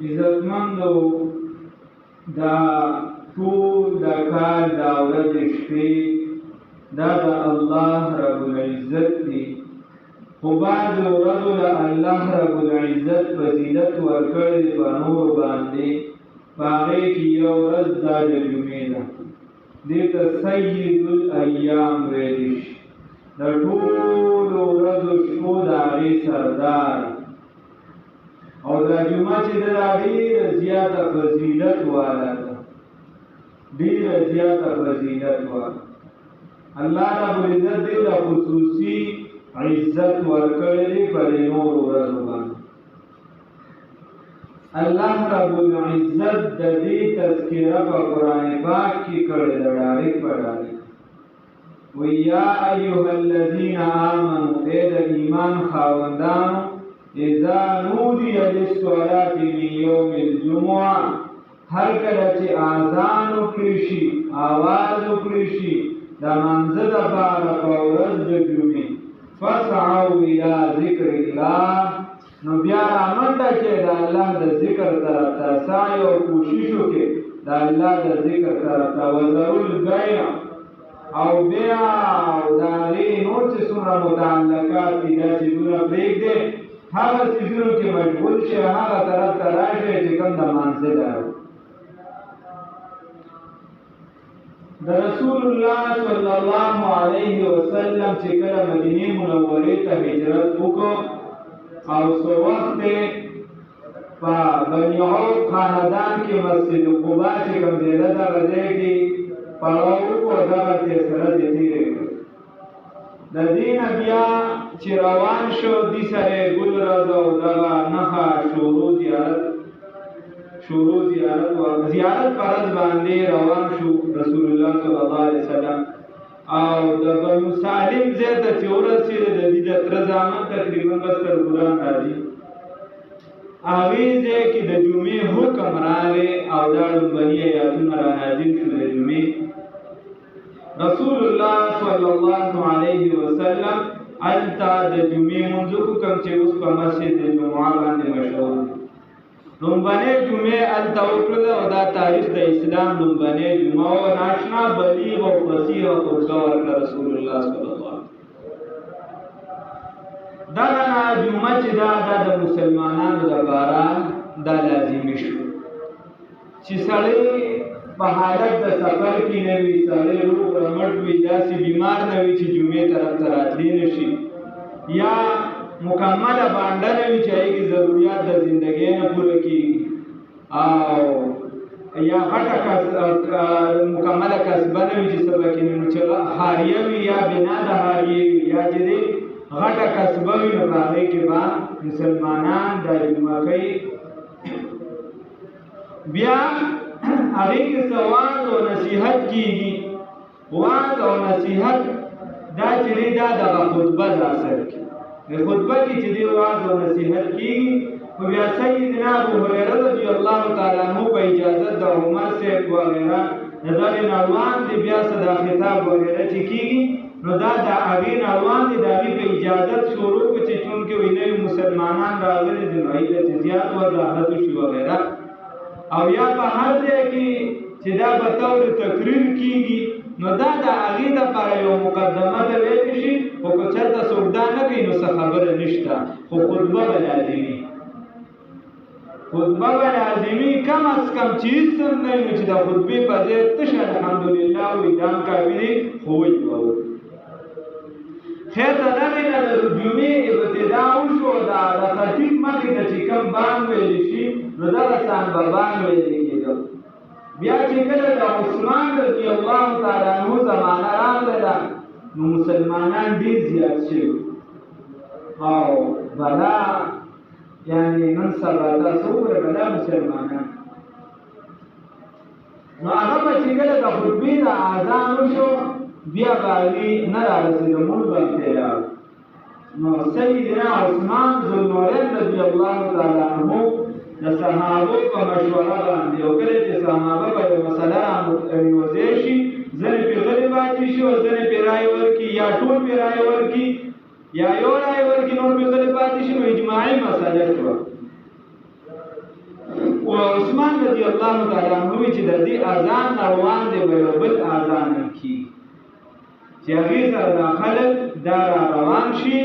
عزتمندو دا ټول د کال دا ورځې شپې دا د الله رب العزت دی. خو بعضې ورځو له الله رب العزت فضیلت ورکړی دی په نورو باندې. په هغې کې یو ورځ دا د جمعې ده. دې ته سید الایام ویلی شي. د ټولو ورځو شپو د هغې سردار او دا جمعه چې ده دا ډېره زیاته فضیلت والا ده، ډېره زیاته فضیلت والا. الله رب العزت دې له خصوصي عزت ورکړی دی په دې نورو ورځو باندې. الله رب العزت د دې تذکره په قرآن پاک کې کړې ده ډایرکټ په ډایرکټ. وی یا ایها الذین آمنوا ای د ایمان خاوندانو اذا نودی للصلاة من یوم الجمعه هر کله چې اذان وکړي شي، آواز وکړي شي د لمانځه دپاره په ورځ د جمعې فاسعوا الى ذکر الله، نو بیا رامنډه کې د الله د ذکر طرف ته سعی او کوشش وکړي د الله د ذکر طرف ته. وذروا البیع او بیا او د هغې نور چې څومره متعلقات دي دا څیزونه پرېږدئ، هغه څیزونو کې مشغول شئ، هغه طرف ته راشئ چې کوم د لمانځه ده. د رسول الله صلی الله علیه وسلم چې کله مدینې منورې ته هجرت وکړ او څو وخت په بني عوف خاندان کې مسجد قبا چې کوم ځای ده دغه ځای کې پړاو وکړو، دغه فیصله دې تېرې کړه. د دې نه بیا چې روان شو دې سره یې ګل ورځ او دغه نښه زیارت په ورځ باندې روان شو رسول الله صلی الله علیه وسلم. او د بنو سالم ځای ته چې ورسېده د دې د تره زامن تقریبا بس تر ګلان راځي، هغې ځای کې د جمعې حکم راغی او دا لومبني ایتونه رانازل شو د جمعې. رسول الله صلی الله علیه وسلم هلته د جمعې لمونځ وکړ چې اوس په مسجد د جمعه باندې مشهور دی. لومبنۍ جمعې هلته وکړله او دا تاریخ د اسلام لومبنۍ جمعه وه. ناشنا بلیغ او فصیح خطبه ورکړه رسول الله صلی الله علیه وسلم. دغه جمعه چې دا د مسلمانانو دپاره دا لازمي شو چې سړی په حالت د سفر کې نه وي، سړی روغ رمټ وي، داسې بیمار نه وي چې جمعې طرف ته راتلی نه شي، یا مکمله بانډه نه وي چې هغې کې ضروریات د زندګۍ نه پوره کېږي، او یا غټه مکمله کسبه نه وي چې څه پکې نه وي، چې حاریه وي یا بنا د حاریې وي، یا چې دی غټه کسبه وي، نو په هغې کې به مسلمانان دا جمعه کوي. بیا هغې کې څه واعظ او نصیحت کېږي. واعظ او نصیحت دا چې دی دا دغه خطبه د اثر کې د خطبه کې چې دی واعظ او نصیحت کېږي. خو بیا سیدنا ابو هریره رضی الله تعالی عنه په اجازت د عمر صاحب وغیره د دغې نه روان دي، بیا څه دا خطاب وغیره چې کېږي نو دا د هغې نه روان دي، د هغې په اجازت شروع کړو چې چونکې وایي نوي مسلمانان راغلي دي نو هغې ته چې زیات وضاحت وشي وغیره. او یا په هر ځای کې چې دا به طور تقریر کېږي نو دا د هغې دپاره یو مقدمه ته ویلی شي، خو که چېرته څوک دا نه کوي نو څه خبره نشته، خو خطبه به لازمي، خطبه به لازمي، کم از کم چې هېڅ هم نه وي نو چې د خطبې په ځای تش الحمدلله وایي دا هم کافي دی، خو وایي به وایي. خیر د دغې نه د جمعې ابتدا وشو، د خطیب مخې ته چې کوم بانګ ویلی شي نو دغه سان به بانګ ویلی کېده. بیا چې کله د عثمان رضی الله تعالی عنه زمانه راغله نو مسلمانان ډېر زیات شوي او بلا یعنې نن سبا تاسو وګورئ بلا مسلمانان. نو هغه به چې کله د خطبې د اذان وشو بیا به هغې نه رارسېده، مونځ به پرې راغلو. نو سیدنا عثمان ذوالنورین رضی الله تعالی عنه د صحابو په مشوره باندې او کله چې صحابه په یوه مسله راوځی شي ځینې پرې غلې پاتې شي او ځینې پرې رایې ورکړي یا ټول پرې رایې ورکړي یا یو رایې ورکړي نور پرې غلې پاتې شي نو اجماعي مسله شوه. عثمان رضی الله تعالی عنہ چې د دې اذان روان دی ویل بل اذان کی چې هغه سره د خلک دا روان شي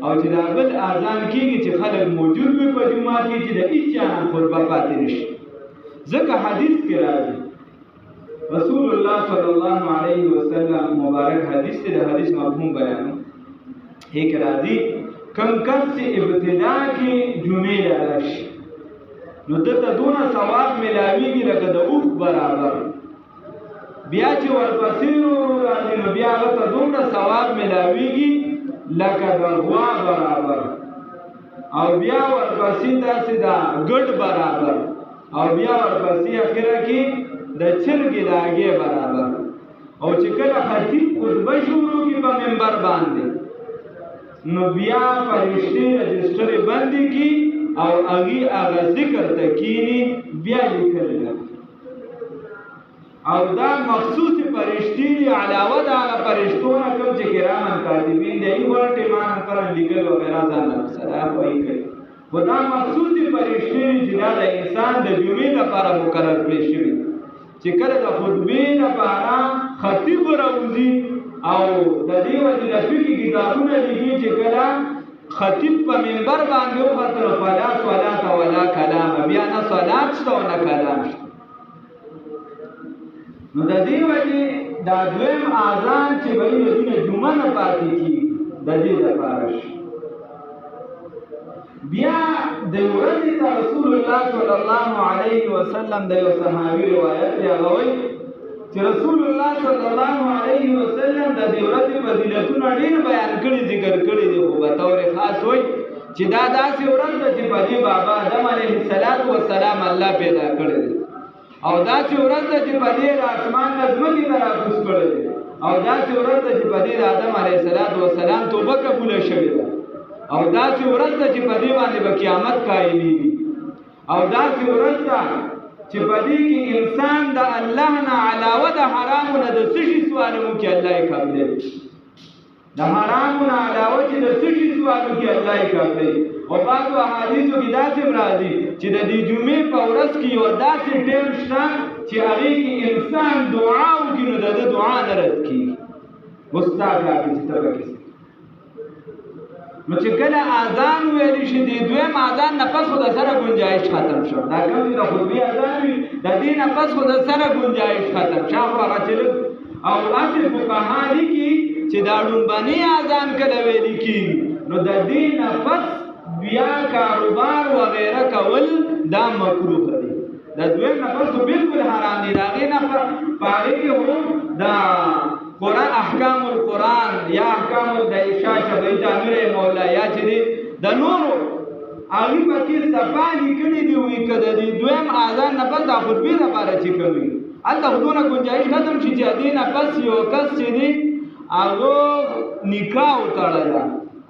او چې دا بل اذان کیږي چې خلک موجود وي په جمعه کې چې د هیڅ چا خطبه پاتې نشي ځکه حدیث کې راځي رسول الله صلی الله علیه وسلم مبارک حدیث ته د حدیث مفهوم بیانو هیڅ راځي کم کس چې ابتدا کې جمعه راشي نو دته دونه ثواب ملاویږي لکه د اوخ برابر بیا چې ورپسې راځي نو بیا ته دومره ثواب ملاویږي لکه د غوا برابر او بیا ورپسې داسې دا ګډ برابر او بیا ورپسې اخره کې د چرګې لاګې برابر او چې کله خطیب خطبه شروع کړي په منبر باندې نو بیا فرشتي رجسټر باندې کی او هغه ذکر ته کینی بیا لیکل او دا مخصوص فرشتي علاوه د هغه فرشتونو کوم چې کرام کاتبین دی ورته مان کړه لیکل وغیرہ ځان سره وایي کوي خدا مخصوص فرشتي چې دا د انسان د جمعې لپاره مقرر کړی شوی چې کله د خطبې لپاره خطیب راوځي او د دې وجه د فقې کتابونه لیکي چې کله خطیب په منبر باندې وخت فلا صلات ولا کلام بیا نه صلات شته او نه کلام شته نو د دې وجه دا دویم اذان چې وایي د دې جمعه نه پاتې کیږي د دې لپاره بیا د ورځې ته رسول الله صلی الله علیه وسلم د یو صحابي روایت دی هغه وایي چې رسول الله صلی الله علیه وسلم د دې ورځې فضیلتونه ډېر بیان کړي ذکر کړي دي خو په تور خاص وایي چې دا داسې ورځ ده چې په دې بابا آدم علیه السلام الله پیدا کړی دی او داسې ورځ ده چې په دې اسمان نه ځمکې ته راکوز کړی دی او داسې ورځ ده چې په دې آدم علیه السلام توبه قبوله شوې ده او داسې ورځ ده چې په دې باندې به قیامت قایمېږي او داسې ورځ ده چې په دې کې انسان د الله نه علاوه د حرامو نه د څه شي سوال وکړي الله یې قبلوي د حرامو نه علاوه چې د څه شي سوال وکړي الله یې قبلوي او بعضو احادیثو کې داسې راځي چې د دې جمعې په ورځ کې یو داسې ټیم شته چې هغې کې انسان دعا وکړي نو د ده دعا نه رد کېږي مستعد راکړي چې ته پکې نو چې کله اذان ویل شي د دویم اذان نه پس خو د سره گنجایش ختم شو دا کوم د خطبې اذان وي د دې نه پس خو د سره گنجایش ختم شو هغه چې او اصل فقها لیکي چې دا لومبني اذان کله ویل کېږي نو د دې نه پس بیا کاروبار وغیرہ کول دا مکروه دی د دویم نه پس بالکل حرام دي دا غي نه پاره کې وو دا قرآن احکام القرآن یا احکام د عشاء شبیت امیر مولا یا چې د نورو هغه پکې صفا لیکلي دی وی کده دی دویم اذان نه پس د خطبې لپاره چې کوي الته خودونه گنجائش ختم شي چې دې نه پس یو کس چې دی هغه نکاح وتړل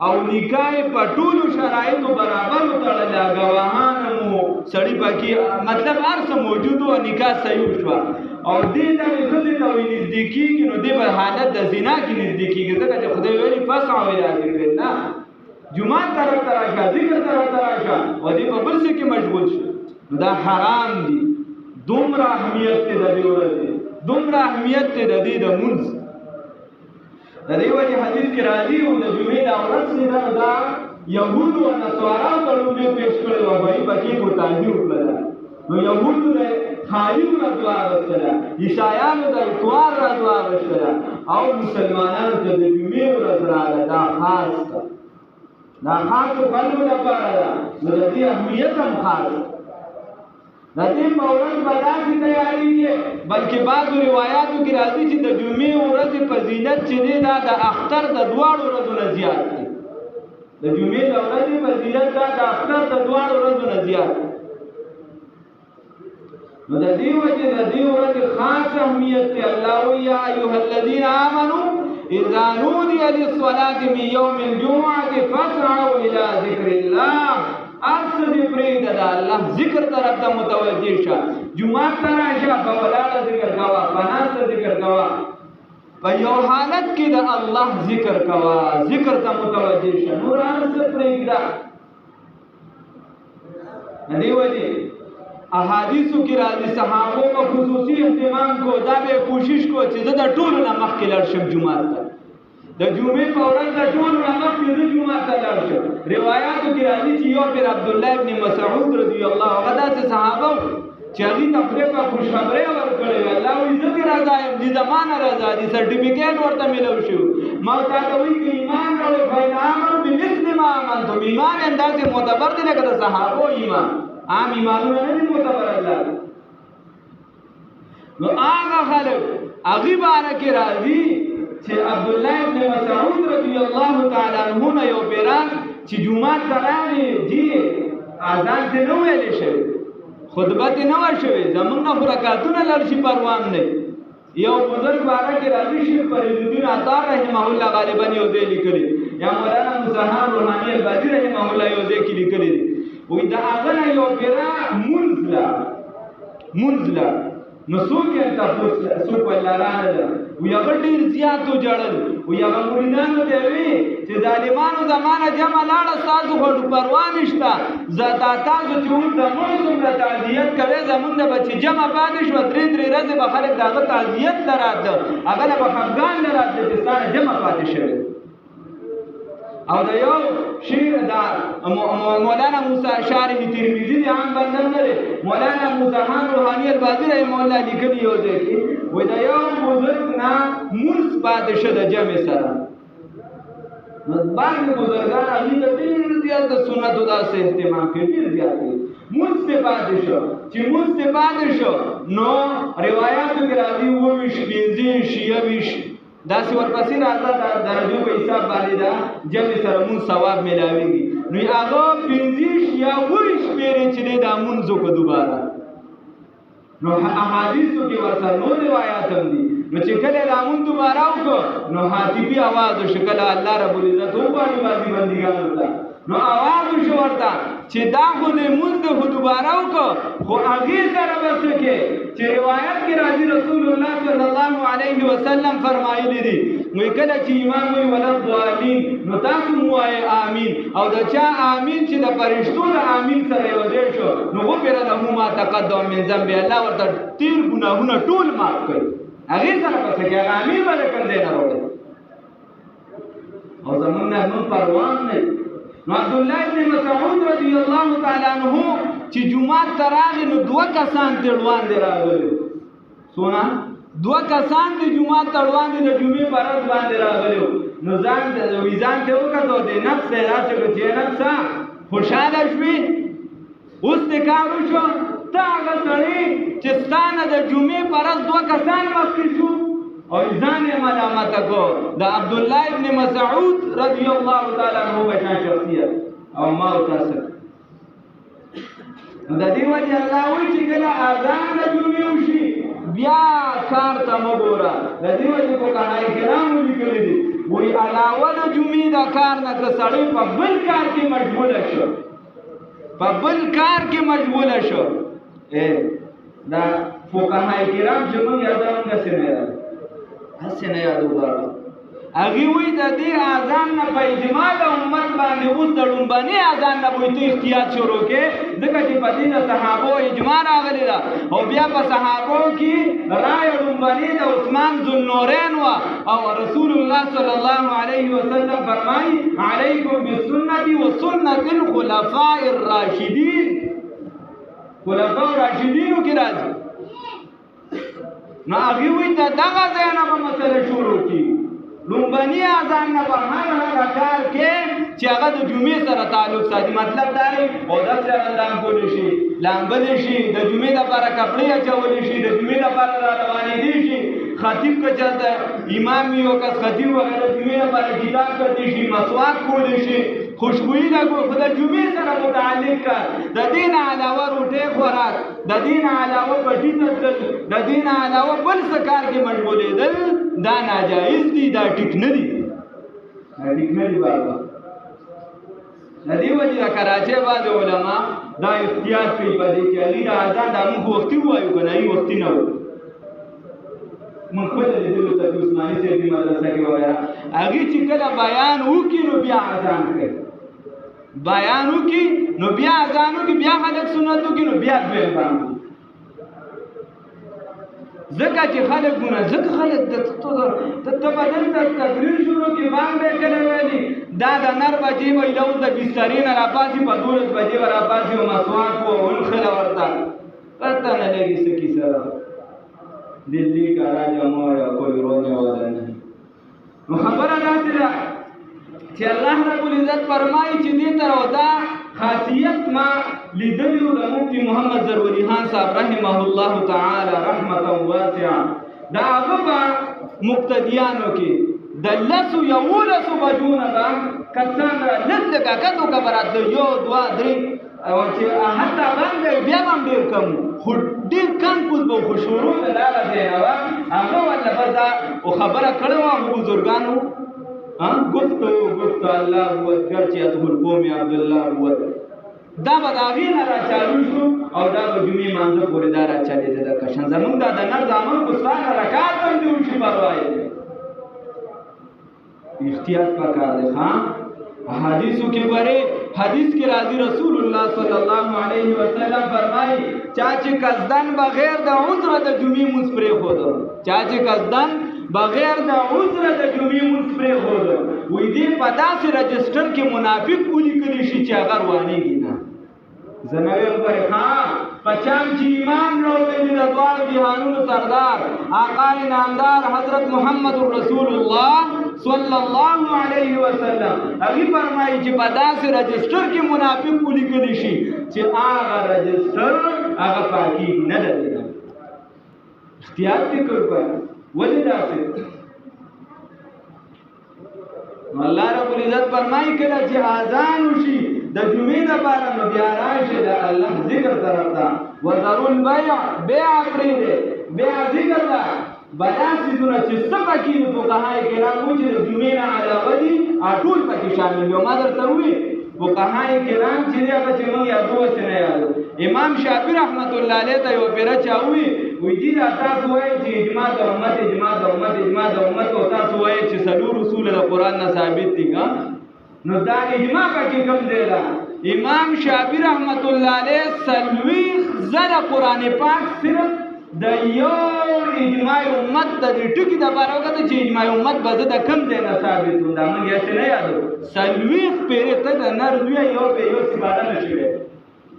او نکاح په ټولو شرایطو برابر وتړل غواهان مو سړی پکې مطلب هر څه موجود او نکاح صحیح شو او دې ته خدای ته نږدې کېږي نو دې په حالت د زنا کې نږدې کېږي ځکه چې خدای ویلي فسعوا الی ذکر الله جمعه طرف ته راشه ذکر طرف ته راشه او دې په بل څه کې مشغول شي دا حرام دي دومره اهمیت دې د دې ورځې دومره اهمیت دې د دې د مونځ د دې وجه حدیث کې راځي او د جمعې د ورځ دا یهودو او نصاراو ته لومړی پیش کړی او هغوی پکې کوتاهي وکړله نو یهودو د خالق را دعا غوښتله عیسایانو د اتوار را دعا غوښتله او مسلمانانو ته د جمعې ورځ راغله دا خاص ده دا خاصو خلکو لپاره ده نو د دې اهمیت هم خاص د دې په ورځ به داسې تیارېږي بلکې بعضو روایاتو کې راځي چې د جمعې ورځې فضیلت چې دی دا د اختر د دواړو ورځو نه زیات دی د جمعې د ورځې فضیلت دا د اختر د دواړو ورځو نه زیات دی نو د دې وجه د دې ورځې خاص اهمیت دی الله وایي یا ایها الذین آمنوا اذا نودي للصلاة من يوم الجمعة فاسعوا الى ذکر الله اصل دی پرید دا الله ذکر طرف ته متوجه شه جمعه ته راشه په ولاړه ذکر کوا پناست ذکر کوا په یو حالت کې د الله ذکر کوا ذکر ته متوجه شه نور اصل پرید دا دی وجه احادیثو کې راځي صحابو په خصوصي اهتمام کو دا به کوشش کو چې زه د ټولو نه مخکې لاړ شم جمعه ته د جمعې په ورځ د ټولو نه مخکې زه جمعه ته لاړ شم روایاتو کې راځي چې یو پیر عبدالله ابن مسعود رضی الله عنه داسې صحابه چې هغې ته خدای پاک خوشخبرۍ ورکړې وې الله وایي زه دې رضا یم دې زمانه رضا دي سرټیفیکېټ ورته میلو شو ما تا ته وایي که ایمان راوړې فإن آمنوا بمثل ما آمنتم ایمان یې داسې معتبر دی لکه د صحابو ایمان عام ایمانونه نه دي معتبر الله نو هغه خلک هغې باره کې راځي چې عبدالله ابن مسعود رضی الله تعالی عنه نه یو پیران چې جومات ته راغی جی اذان ته نه ویلې شوی خطبه ته نه وه شوې زمونږ نه خو رکعتونه لړ شي پروان دی یو بزرګ باره کې راځي شیخ فریدالدین عطار رحمه الله غالبا یو ځای لیکلی یا مولانا مسحر روحاني البادي رحمه الله یو ځای کې لیکلی دی وایي د هغه نه یو پیرا مونځ له نو څوک یې تپوس څوک ویل رانه ده وایي هغه ډېر زیات وژړل وایي هغه مریدانو ته وایي چې ظالمانو زمانه جمع لاړه ستاسو خو پروا نشته دا تاسو چې اوس زموږ څومره تعزیت کوئ زموږ نه به چې جمع پاتې شوه درې ورځې به خلک د هغه تعزیت ته راته هغه نه به خفګان نه راته چې ستا نه جمع پاتې شوی او د یو شعر دا مولانا موسی شارح ترمذی دی عام بندر نه دی مولانا موسی خان روحاني البادي رحمه الله لیکلی یو ځای کې وایي د یو بزرګ نه مونځ پاتې شه د جمع سره نو بعضې بزرګان هغوی ته ډېر زیات د سنتو داسې اهتمام کوي ډېر زیات دی مونځ پې پاتې شو چې مونځ پې پاتې شو نو روایاتو کې راځي 25 26 داسې ورپسې راځه د درجو په حساب باندې دا جمع سره مونځ ثواب میلاویږي نو هغه 25 یا 20 پیرې چې دی دا مونځ وکړه دوباره نو احادیثو کې ورسره نور روایات هم دي نو چې کله دا مونځ دوباره وکړو نو حاتبي اواز وشو کله الله رب العزت وغواړي بعضې بندګانو ته نو اواز وشو ورته چې دا خو دې مونځ دې خو دوباره وکړو خو هغې سره به څه کې چې روایت کې راځي رسول الله صلی الله علیه وسلم فرمایلی دي وایي کله چې امام وایي ولضالین نو تاسو مو وایئ آمین او د چا آمین چې د فرشتو د آمین سره یو ځای شو نو غفر له ما تقدم من ذنبه الله ورته تیر ګناهونه ټول معاف کړي هغې سره به څه کې آمین به د کوم ځای نه راوړي او زمونږ نه نور پروان نه نو عبدالله ابن مسعود رضی الله تعالی عنه چې جمعات ته راغی نو 2 کسان ترې وړاندې راغلي څونه 2 کسان د جمعات ته وړاندې د جمعې په ورځ باندې راغلي نو ځان ته وکتو د نفس دی داسې کړو چې نفسه خوشحاله شوې اوس دې کار وشو ته هغه سړی چې ستا نه د جمعې په ورځ 2 کسان مخکې شو او ځان یې ملامته کو د عبدالله ابن مسعود رضی الله تعالی عنه بشان شخصیت او ما او تاسو د دې وجه الله وایي چې کله اذان د جمعې وشي بیا کار ته مه ګوره د دې وجه فقهاء کرامو لیکلي دي وایي علاوه د جمعې د کار نه که سړی په بل کار کې مشغوله شو په بل کار کې مشغوله شو دا فقهاء کرام چې موږ یادوم داسې نه یادوم هسې نه یادو غواړو هغې وایي د دې اذان نه په اجماع د امت باندې اوس د لومبني اذان نه به ته احتیاط شروع کړې ځکه چې په دې د صحابو اجماع راغلې ده او بیا په صحابو کې رایه لومبني د عثمان ذوالنورین وه او رسول الله صلی الله علیه وسلم فرمایي علیکم بسنتي وسنت الخلفاء الراشدین خلفاء راشدینو کې راځي نو هغې وایي د دغه ځای نه به مسله شروع کړي لومبني اذان نه به هغه کار کې چې هغه د جمعې سره تعلق ساتي مطلب دا دی اودس سره لامبلی شي لامبلی شي د جمعې دپاره کپړې اچولی شي د جمعې دپاره را روانېدی شي خطیب که چېرته امام وي یو کس خطیب وغیره جمعې دپاره کتاب کړی شي مسواک کولی شي خوشبویي لګو خو د جمعې سره متعلق کار د دې نه علاوه روټۍ خوراک د دې نه علاوه پټي ته تلل د دې نه علاوه بل څه کار کې مشغولېدل دا ناجایز دي دا ټیک نه دي دا ټیک نه دي بابا د دې وجې د کراچۍ بعضې علما دا احتیاط کوي په دې کې علي د اذان دا موږ وختي ووایو که نه ای وختي نه وایو موږ خپله لیدلو ته عثماني صاحب مدرسه کې وغیره هغې چې کله بیان وکړي نو بیا اذان کوي بیانو کی نو بیا اذانو کی بیا خلق سنتو کی نو بیا دوی باندې زکه چې خلق ګونه زکه خلق ته بدل ته تقریر شروع کی باندې کړي ویلي دا د نر بجې وې لو د بسترین را پاسي په 12 بجې را پاسي او مسواک او ولخل ورته پته نه لګي سکی سره دلی کا راجا مور کوئی رونے والا نہیں نو خبره راځي چې الله رب العزت فرمایي چې دې تر ودا خاصیت ما لیدلو د مفتی محمد ضروري خان صاحب رحمه الله تعالی رحمتا واسعه دا هغه مقتدیانو کې د لسو یولسو بجونه دا کسان لږه کدو کبرات یو دوا درې او چې حتی باندې بیا هم ډیر کم خو ډیر کم کوز به خو شروع نه لاله دی هغه ولا بدا او خبره کړو هغه بزرګانو گفت الله هو گرچه ادخل قوم عبد الله هو دا به د هغې نه را چالو شو او دا به جمعې مانځه پورې دا را چلېده د کشن زمونږ دا د نر زامن خو ستا نه رکات هم دې وشي پروا یې احتیاط پکار دی ښه حدیثو کې ګورې حدیث کې راځي رسول الله صلی الله علیه وسلم فرمایي چا چې قصدن بغیر د عذر د جمعې مونځ پرېښوده چا چې قصدن بغیر د عذر د جمعې مونځ پرېښوده وایي دې په داسې رجسټر کې منافق ولیکلی شي چې هغه روانېږي نه زه نه ویم ګورې ښه په چا چې ایمان راوړلی د دواړو جهانونو سردار آقا نامدار حضرت محمد رسول الله صلی الله علیه وسلم هغه فرمایي چې په داسې رجسټر کې منافق ولیکلی شي چې هغه رجسټر هغه پاکي نه لري احتیاط دې کوئ ولې داسې الله رب العزت فرمایي کله چې اذان وشي د جمعې لپاره نو بیا راشي د الله ذکر طرف ته وذروا البيع بيع پرېږدئ بیا ذکر ده بیا څیزونه چې څه پکې دي فقهای کرام وایي چې د جمعې نه علاوه دي ټول پکې شامل دي ما درته وویل فقهای کرام چې دی هغه چې موږ یادوسې نه یادو امام شافعي رحمت الله علیه ته یوه پیره چا وویل وایي دا تاسو وایئ چې اجماع د امت اجماع د امت اجماع د امت او تاسو وایئ چې څلور اصول د قرآن نه ثابت دي نو دا اجماع پکې کوم دی ده امام شافعي رحمت الله علیه 40 زره قرآن پاک صرف د یو اجماع امت د دې ټکي دپاره وکړه چې اجماع امت به زه د کم ځای نه ثابت وم دا موږ هسې نه یادو 40 پیرې ته د نر زویه یو پې یو سپاره نه شوی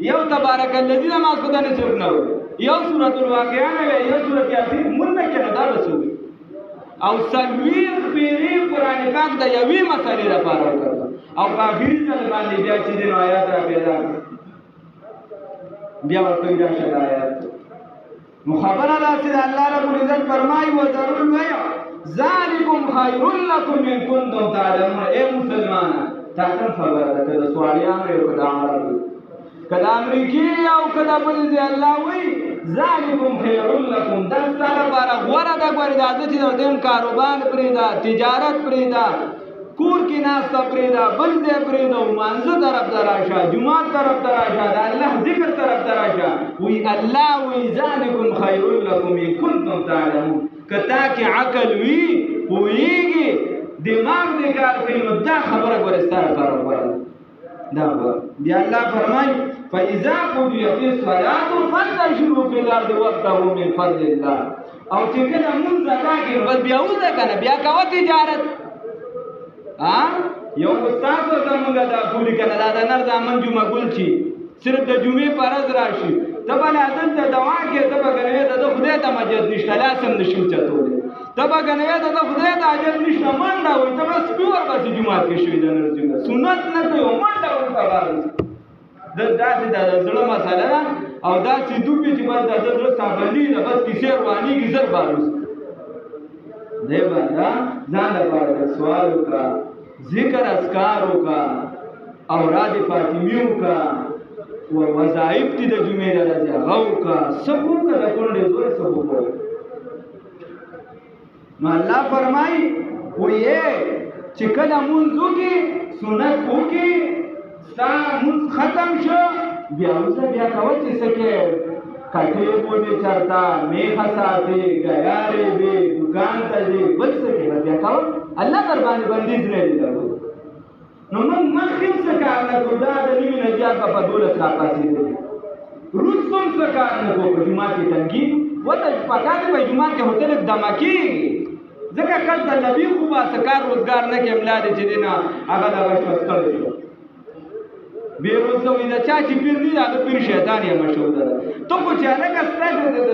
یو تبارک الذي د ماسخوتن څوک نه وي یو سورة الواقعه نه وي یو سورة یاسین مونږ نه کړو دا به څه وي او 40 پیرې قرآن پاک د یوې مسلې لپاره وکړه او په اخري ځل باندې بیا چې د آیات را پیدا بیا ورته راشه د آیات نو خبره داسې ده الله رب العزت فرمایي وذروا البيع ذلکم خیر لکم ان کنتم تعلمون ای مسلمانان تا کوم خبره ده که د سوالیانو یو که د عربو که د امریکې او که د بل ځای الله وایي ذلکم خیر لکم دا ستا لپاره غوره ده ګورې دا ځه چې د دین کاروبار پرېږده تجارت پرېږده کور کې ناسته پرېږده بل ځای پرېږده مانځه طرف ته راشه جومات طرف ته راشه د الله ذکر طرف ته راشه وایي الله وایي ذلکم خیر لکم ان کنتم تعلمون که تا کې عقل وي پوهېږي دماغ دې کار کوي نو دا خبره ګورې ستا لپاره غوره ده دا بیا الله فرمایي فاذا قضيت الصلاه فانتشروا في الارض وابتغوا من فضل الله او چې کله مونځ ادا کړي بس بیا وځه که نه بیا کوه تجارت یو استاد زمونږ دا پولي که نه دا د نر زامن جمعه ګل چې صرف د جمعې په ورځ راشي ته به لا دلته دوا کې ته به ګنوې د ده خدای ته مجد نشته لاس هم نشي اوچتولی ته به ګنوې د ده خدای ته حاجت نشته منډه وایي ته به سپي ورپسې جومات کې شوي د نر جمعه سنت نه کوي منډه ورته بارځي داسې د زړه مسله ده او داسې دوبې چې بس د ده زړه سابندي ده بس کیسې روانېږي زر باروز دی بنده ځان لپاره د سوال وکړه ذکر اذکار وکړه اوراد فاطمي وکړه وظایف دي د جمعې د ورځې هغه وکړه سب وکړه د کونډې زوی سب وکړه نو الله فرمایي وایې چې کله مونځ وکړي سنت وکړي ستا مونځ ختم شو بیا وځه بیا کوه چې څه کې کټې بوډې چرته میخه ساتې ګیارې وې دوکان ته ځې بل څه کې بیا کوه الله در باندې بندیز نه دی درلود نو موږ مخکې څه کار نه کوو دا د نوي نه زیات به په 12 راپاڅېدلي وروسته هم څه کار نه کوو په جومات کې تنګي ورته پکار دی په جومات کې هوټل دمه کېږي ځکه کله د نبي خو به څه کار روزګار نه کوي ملا دی چې دی نه هغه دغه شو ستړی شو بې روزه وي د چا چې پیر دی هغه پیر شیطان یې مشهور ده ته خو چې هلکه ستا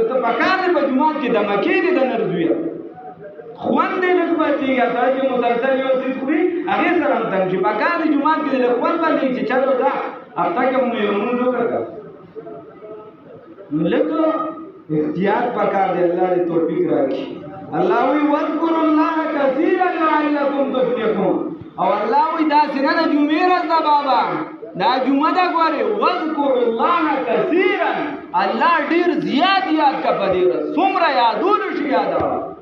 ته پکار دی په جومات کې دمه کېږي د نرزویه خوند دی لږ بدلېږي سړی چې مسلسل یو څیز خوري هغې سره هم تنګ شي پکار دی جومات کې د لږ خوند بدلېږي چې چلو دا هفته کې مو یو لمونځ وکړه نو لږ احتیاط پکار دی الله دې توفیق راکړي الله وی واذکروا الله کثیرا لعلکم تفلحون او الله وی داسې نه د جمعې ورځ ده بابا دا جمعه ده ګورې واذکروا الله کثیرا الله ډېر زیات یاد کا په دې ورځ څومره یادونه شي یادوه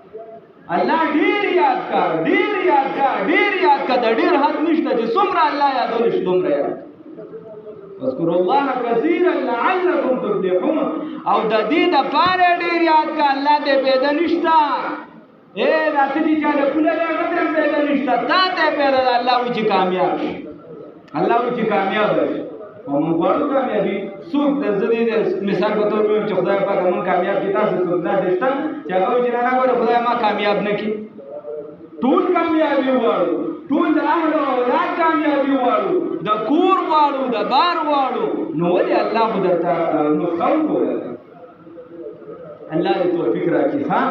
الله ډېر یاد کا ډېر یاد کا ډېر یاد کا د ډېر حد نشته چې څومره الله یادونه شي دومره یاد واذکروا الله کثیرا لعلکم تفلحون او د دې دپاره ډېر یاد کا الله ته پیدا نشته راته دي چې د پوله هغه ته پیدا نشته تا ته پیدا ده الله وایي چې کامیاب شي الله وایي چې کامیاب شي او موږ غواړو کامیابي څوک د زه دې مثال په توګه ووایم چې خدای پاک موږ کامیاب کړي تاسو څوک داسې شته چې هغه وایي چې نه ګوره خدای ما کامیاب نه کړي ټول کامیابي غواړو ټول د اهل او اولاد کامیابي غواړو د کور غواړو د بار غواړو نو ولې الله خو درته نسخه وکړله الله دې توفیق راکړي ښه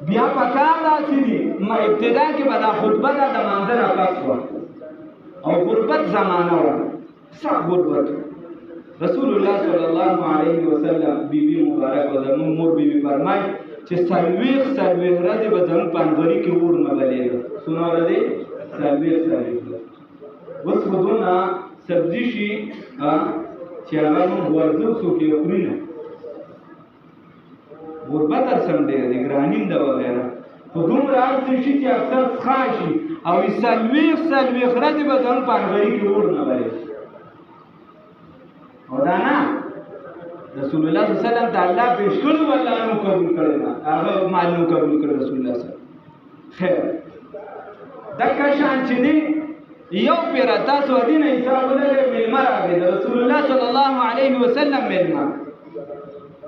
بیا پکار داسې دي ابتدا کې به دا خطبه ده د مانځه نه پس وه او غربت زمانه وه سخت غربت رسول الله صلی الله علیه وسلم بیبي مبارک و زموږ مور بیبي فرمایي چې څلوېښت ورځې به زموږ په انګړي کې اور نه بلېده څومره ورځې 40 اوس خو دونه سبزي شي چې هغه موږ ورځو څوک یې خوري نه غربت ارسم ډېر دی ګرانیم ده وغیره خو دومره هر څه شي چې اکثر څښا شي او 40 ورځې به زموږ په انګړي کې اور نه بلېده او دا نه رسول الله صلی الله علیه وسلم ته الله پیش کړو والله نو قبول کړی نه هغه مال نو قبول کړ رسول الله صلی الله علیه وسلم خیر دغه شان چې دی یو پیر تاسو دین حساب ولرئ ملما راغی رسول الله صلی الله علیه وسلم ملما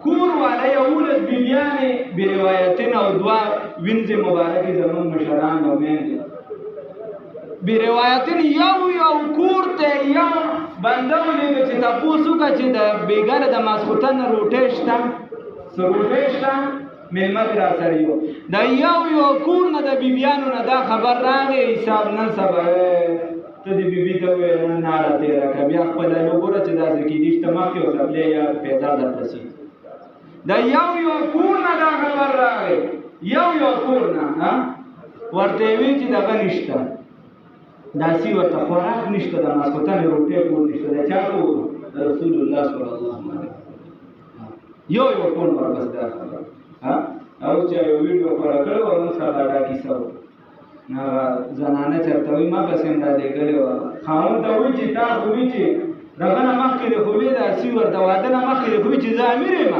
کور والا یولد بیبیانې بروایتین او دوا وینځ مبارکې زمون مشران او میندې بروایتین یو کور ته یو بنده ولې چې تاسو کا چې د بیګر د ماسختن روټې شته سروټې شته ملما را سره یو دا یو کور نه د بیبیانو نه دا خبر راغی حساب نن سبا ته د بیبي ته وې نه راته راکا بیا خپل له ګوره چې داسې کېدی چې مخکې او خپلې یا پیدا درپسې دا یو کور نه دا خبر راغی یو کور نه ورته وی چې دغه نشته داسې ورته خوراک نشته د ماسختن روټۍ کور نشته د چا کور رسول الله صلی الله علیه وسلم یو کور ورپس دا خبر او چې یو ویډیو خبره کړو او نن سبا دا کیسه و نه زنانه چرته وي ما پسې دا لګلې وه خاوند ته وایي چې تا خو وي چې دغه نه مخکې د خو وي داسې ورته واده نه مخکې د خو وي چې زه امیر یم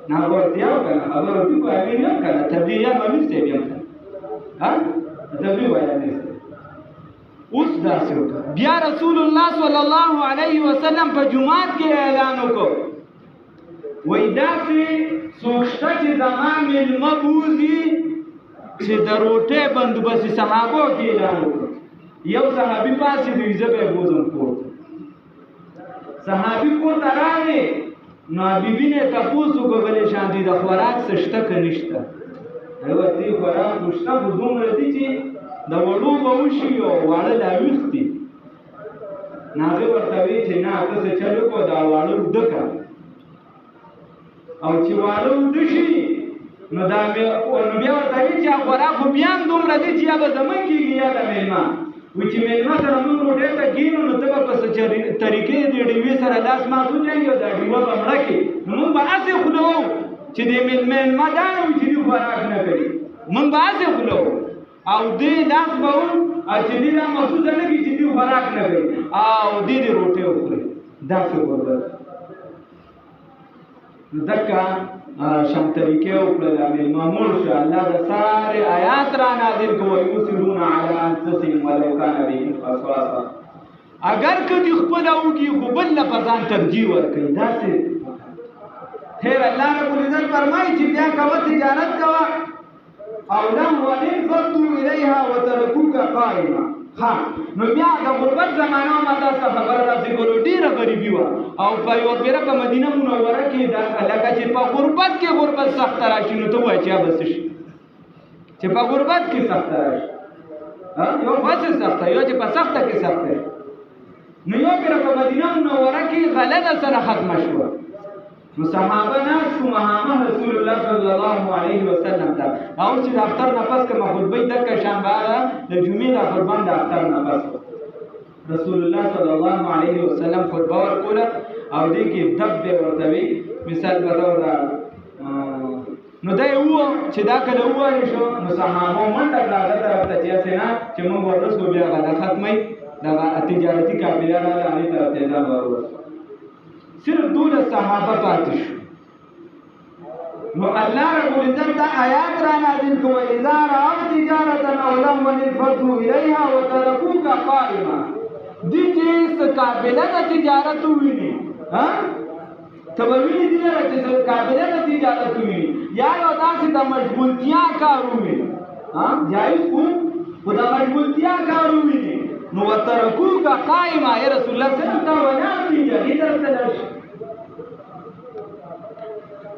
نه ورتیا و که نه خبره وکړي خو امیر یم که نه تبلیغ یم امیر صاحب یم که تبلیغ وایي امیر صاحب اوس داسې وکړه بیا رسول الله صلی الله علیه وسلم په جومات کې اعلان وکړ وایي داسې څوک شته چې زما مېلمه بوځي چې د روټۍ بندوبست صحابو کې اعلان وکړ یو صحابي پاڅېدی زه به یې بوځم کور ته صحابي کور ته راغی نو بیبي نه یې تپوس وکړ بلې شانتي د خوراک څه شته که نشته ورته یې خوراک خو شته خو دومره دي چې د وړو به وشي او واړه لا ویښ دي نو هغې ورته وایي چې نه ته څه چل وکړه دا واړه اوده کړه او چې واړه اوده شي نو بیا ورته وایي چې خوراک خو بیا هم دومره دی چې یا به زمونږ کېږي یا د مېلمه وایي چې مېلمه سره موږ روټۍ ته کښېنو نو ته به په څه طریقې د ډیوې سره لاس مات وجنګي او دا ډیوه به مړه کړي نو موږ به هسې خوله وو چې د مېلمه دا نه وي چې دوی خوراک نه کوي موږ به هسې خوله وو او دې لاس به وو چې دې دا محسوسه نه کړي چې دوی خوراک نه کوي او دې روټۍ وخوري داسې غورځي دکا شان طریقې وکړل معمول شو الله د سارے آیات را نازل کوي یوسرون علی انفسهم ولو کان بهم خصاصه اگر کدی خپل اوږي خو بل لپاره ترجیح ورکړي داسې خیر الله رب العزت فرمایي چې بیا کوه تجارت کوه او لم ولنفضوا الیها وترکوک قائما ها نو بیا د غربت زمانه ما تاسو خبره راځي ګورو ډیره غریبي و او په یو بیره په مدینه منوره کې دا لکه چې په غربت کې غربت سخت راشي نو ته وایې چې بس شي چې په غربت کې سخت راشي یو بس سخت یو چې په سخت کې سخت نو یو بیره په مدینه منوره کې غلطه سره ختم شو نو صحابه ناس مهامه رسول الله صلی الله علیه وسلم ته او چې د اختر نه پس کومه خطبه دکه شنبه د جمعې د قربان د اختر نه پس رسول الله صلی الله علیه وسلم خطبه ورکوله او دې کې دب ورته وی مثال بتاو دا نو دا یو چې دا کله وایي شو نو صحابه منډه کړه طرف ته چې اسنه چې موږ ورسو بیا غلا ختمي دا تجارتي قافله را علي طرف ته ځان ورو صرف دول صحابه پاتې شو نو الله رب العزت دا آیات را نازل کوي اذا رأوا تجارة او لهوا انفضوا اليها وتركوك قائما دي چې قابله د تجارت ویني ها تبویني دي چې قابله د تجارت ویني یا یو داسې د مجبورتیا کارونه ها جایز کو خدا مجبورتیا کارونه نو وترکوک قائما یا رسول الله صلی الله علیه وسلم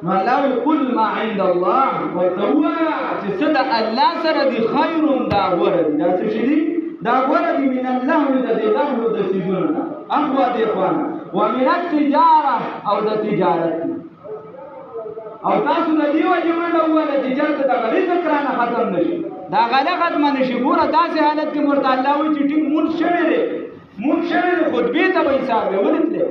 نو الله يقول ما عند الله وتوا چې صدق الله سره دي خير دا غره دي دا څه دي دا غره دي من الله د دې له د سيجونه اخوا دي اخوانا ومن التجاره او د تجارت او تاسو د دې وجه منډه وله تجارت د غریب کرانه ختم نشي دا غله ختم نشي ګوره داسې حالت کې مرته الله وي چې ټینګ مون شوی دی خطبه ته به حساب ولته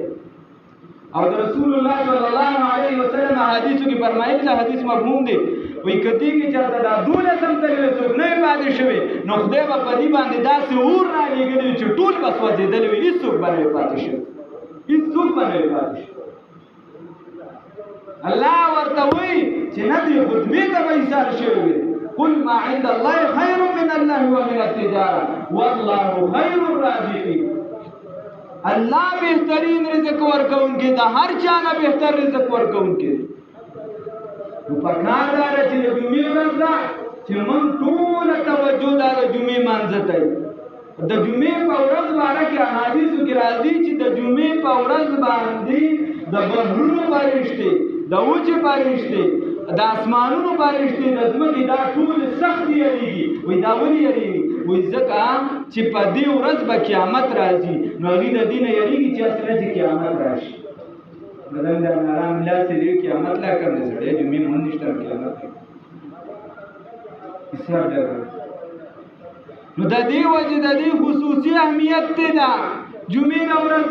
او رسول الله صلی الله علیه وسلم حدیثو کې فرمایي دا حدیث مفهوم دی وای کدی کې چاته دا دونه سم تللی څوک نه پاتې شوی نو خدای په دې باندې داسې اور را لګلی چې ټول بس وځېدل وي هیڅوک باندې پاتې شي هیڅوک باندې پاتې شي الله ورته وایي چې نه دې خطبه ته به حساب شوی قل ما عند الله خير من الله ومن التجاره والله خير الرازقين الله بهترین رزق ورکوونکی دا هر چا نه بهتر رزق ورکوونکی نو پکار دا چې د جمعې ورځ ده چې موږ ټول توجه دا د جمعې مانځه ته د جمعې په ورځ باندې احادیثو کې راځي چې د جمعې په ورځ باندې د بحرونو فرشتي د اوچې فرشتي د اسمانونو فرشتي د ځمکې دا ټول سخت یریږي وای دا ولې یریږي وای ځکه چې په دې ورځ به قیامت راځي نو هغوی د دې نه یریږي چې اصله چې قیامت راشي بدن د آرام لا سړي قیامت لا کوم سړی جمعې مونږ نشته قیامت حساب دی نو د دې وجه د دې خصوصي اهمیت دی دا جمعې ورځ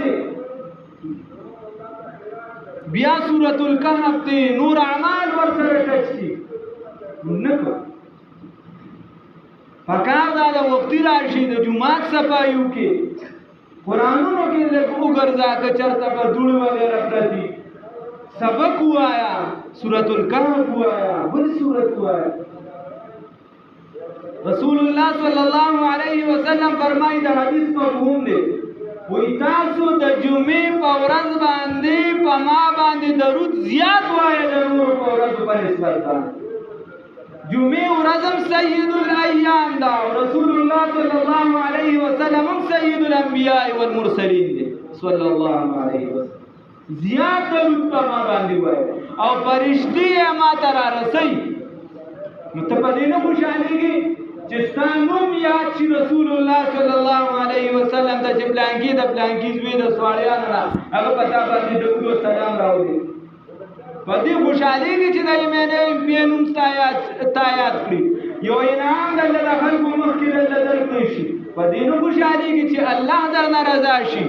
بیا سورۃ الکهف دی نور اعمال ورسره ټچ دي نکو پکار دا د وختي راشي د جمعات صفایو کې قرآنونو کې لږ وګرځا که چرته په دوړ وغیرہ پرتی سبق وایا سورۃ الکهف وایا بل سورۃ وایا رسول الله صلی الله علیه وسلم فرمایي د حدیث مفهوم دی وی تاسو د جمعې په ورځ باندې په ما باندې درود زیات وایي د نور په ورځ په نسبت باندې جمعې ورځم سید الایام دا رسول الله صلی الله علیه وسلم سید الانبیاء والمرسلین دی صلی الله علیه وسلم زیات درود په ما باندې وایي او فرشتي ما ته را رسي نو ته په دې نه خوشالېږي چې ستانوم یاد شي رسول الله صلی الله علیه وسلم د پلانکی د پلانکی زوی د سوالیانو نه هغه پتا باندې درود او سلام راوړي په دې خوشالېږي چې د ایمنه پینوم تایات کړی یو انعام د خلکو مخکې درکړي شي په دې نه خوشالېږي چې الله درنه رضا شي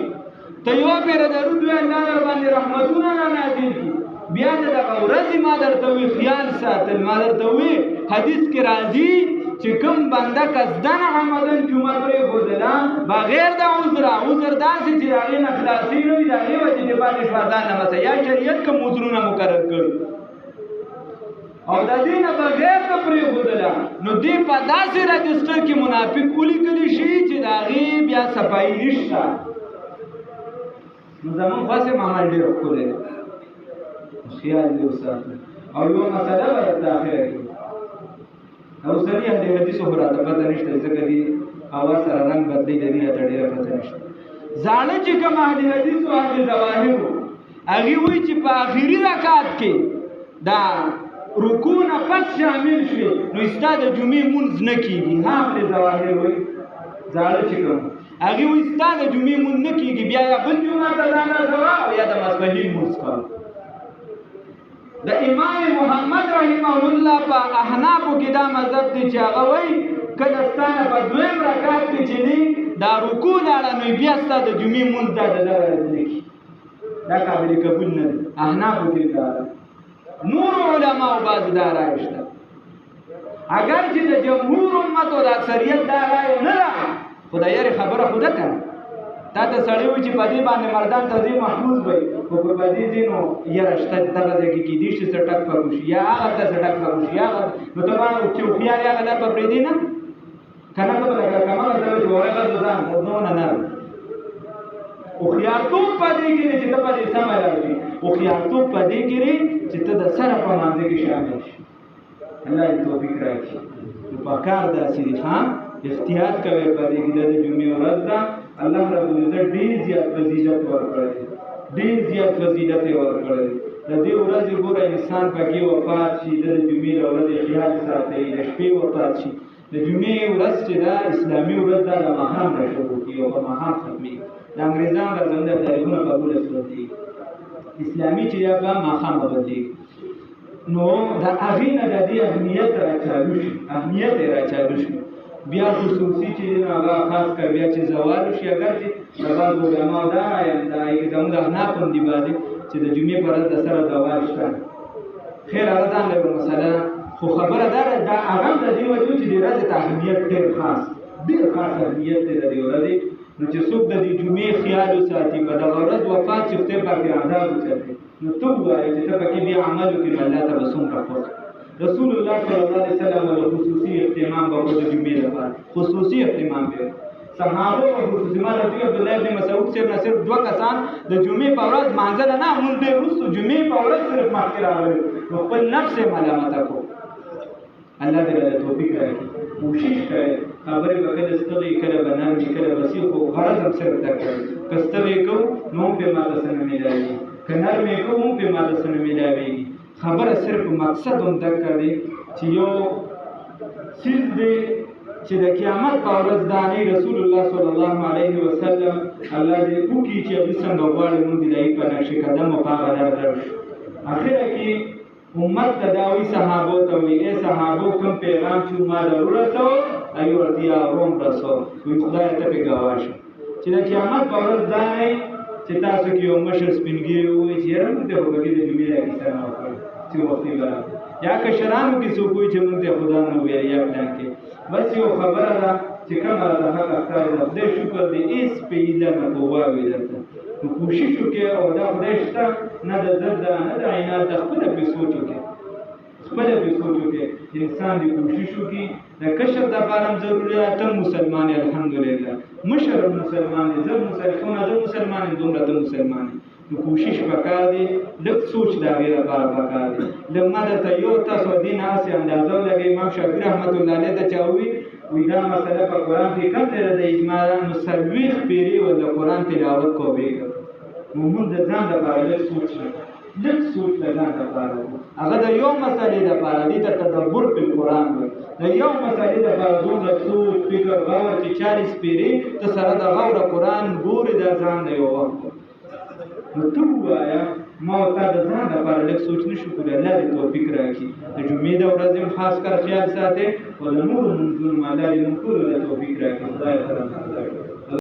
ته یو پیر درود وی الله در باندې رحمتونه نازل کړي بیا دغه ورځې ما درته وی خیال ساتل ما درته وی حدیث کې راځي چې کوم بنده قصدن عمدن جمعه پرې ښودله بغیر د عذر داسې چې د هغې نه خلاصي نه وي د هغې وجې د باندې شوازان نه مسه یا شریعت کوم عذرونه مقرر کړي کړي او د دې نه بغیر د پرېښودله نو دې په داسې رجسټر کې منافق ولیکلی شي چې د هغې بیا صفایي نشته نو زمونږ خاصې عمل ډېر ښکلی دی خیال دې وساتو او یوه مسله به درته اخره کړي اوسني اهل حدیثو خو راته پته نشته ځکه دې هوا سره رنګ بدلوي د دې راته ډېره پته نشته زاړه چې کوم اهل حدیثو اهل ظواهرو هغې وایي چې په آخري رکعت کې دا رکوع نه پس شامل شوې نو ستا د جمعې مونځ نه کېږي ها اهل ظواهر وایي زاړه چې کوم هغې وایي ستا د جمعې مونځ نه کېږي بیا یا بل جمعه ته ځان رسوه او یا د ماسپښین مونځ کوه د امام محمد رحمه الله په احنافو کې دا مذهب دی چې هغه وایي کله ستا نه په دویم رکعت کې چې دی دا رکوع لاړه نو بیا ستا د جمعې مونځ دا د دغه نه کېږي دا قابل قبول نه دی احنافو کې دا نور علماء بعض دا رایه شته اگر چې د جمهور امت او د اکثریت دا رایه نه ده خو د یارې خبره خو ده که نه تا ته سړی وایي چې په دې باندې مردان ته ځي محفوظ وي خو که په دې ځي نو یاره شته دغه ځای کې کېدای شي څه ټک پک وشي یا هغه ته څه ټک پک وشي یا نو ته به چې هوښیار یې هغه در به پرېږدي نه که نه به لکه کمله ته چې وایي غږ ځان نه نه هوښیارتوب په دې کې دی چې ته په دې سمه لار شي هوښیارتوب په دې کې دی چې ته د سره په مانځه کې شامل شي الله دې توفیق راکړي نو پکار داسې دي ها احتیاط کوئ په دې کې د جمعې ورځ ده الله رب العزت ډېر زیات فضیلت ورکړی ډېر زیات فضیلت یې ورکړی د دې ورځې ګوره انسان پکې وفات شي د جمعې له ورځې خیال ساتئ د شپې وفات شي د جمعې ورځ چې ده اسلامي ورځ ده د ماښام نه شروع کېږي او په ماښام ختمېږي د انګریزان د زموږ د تاریخونه په بله صورت دی اسلامي چې یا په ماښام بدلېږي نو د هغې نه د دې اهمیت راچالو شي اهمیت یې راچالو شي بیا خصوصي چې هغه خاص کر بیا چې زوال شي اگر چې د بعض علماو دا وایم دا یې زموږ احناف هم دي بعضې چې د جمعې په ورځ د سره زوال شته خیر هغه ځان له مسله خو خبره دا ده دا هغه د دې وجې چې د ورځې ته اهمیت ډېر خاص اهمیت دی د دې ورځې نو چې څوک د دې جمعې خیال وساتي په دغه ورځ وفات شي خدای پاک یې عذاب وچلوي نو ته ووایې چې ته پکې بیا عمل وکړې نو الله ته به څومره خوښ رسول الله صلی الله علیه وسلم له خصوصي اهتمام به د جمعې لپاره خصوصي اهتمام به صحابه او خصوصي ما رضی الله ابن مسعود صاحب نه صرف دوه کسان د جمعې په ورځ مانځل نه مونږ ډېر وروسته جمعې په ورځ صرف مخکې راغلي نو خپل نفس یې ملامته کړو الله دې له توفیق راکړي کوشش کوئ خبرې به کله ستړې کله به نرمې کله به سیخ خو غرض هم صرف دا کوي که ستړې کوو نو هم پرې ماته څه نه میلاوېږي که نرمې کوو هم پرې ماته څه نه میلاوېږي خبره صرف مقصد هم دکه دی چې یو څیز دی چې د قیامت په ورځ دانې رسول الله صلی الله علیه وسلم الله دې وکړي چې هغوی څنګه غواړي مونږ د هغوی په نقش قدم او په هغه لار لاړ شو اخره کې امت ته دا وایي صحابو ته وایي ای صحابو کوم پیغام چې ما له ورسو هغې ورته یا روم رسو وایي خدایه ته پرې ګواه شه چې د قیامت په ورځ دا دی چې تاسو کې یو مشر سپین ږیری ووایي چې یاره موږ ته خو پکې د جمعې دا کیسه نه وکړه چې وختي به راغله یا کشرانو کې څوک وایي چې موږ ته خدا نه وویل یا پلان کې بس یو خبره ده چې کومه راته حق ښکاري د خدای شکر دی هېڅ پیله نه قواوي درته نو کوشش وکړې او دا خدای شته نه د ضد ده نه د عینات ده خپله پرې سوچ وکړې انسان دې کوشش وکړي د کشر دپاره هم ضروري ده ته مسلمان یې الحمدلله مشر هم مسلمان دی زه مسلمان یم دومره ته مسلمان یې نو کوشش پکار دی لږ سوچ د هغې لپاره پکار دی لږ ما درته یو تاسو دین هسې اندازه ولګوئ امام شافعي رحمت الله علیه ته چا وي دا مسله په قرآن کې کم دی د اجماع نو 40 پېرې ول د قرآن تلاوت کوئ نو موږ د ځان لپاره لږ سوچ د ځان لپاره هغه د یو مسلې لپاره دې ته تدبر په قرآن وایي د یو مسلې لپاره دومره سوچ فکر غور چې 40 پېرې ته سره د غوره قرآن ګورې د ځان د یو وخت نو ته ووایه ما او تا د ځان لپاره لږ سوچ نه شو کولی الله دې توفیق راکړي د جمعې د ورځې هم خاص کر خیال ساتئ او د نورو لمونځونو الله دې موږ ټولو ته توفیق راکړي خدای سره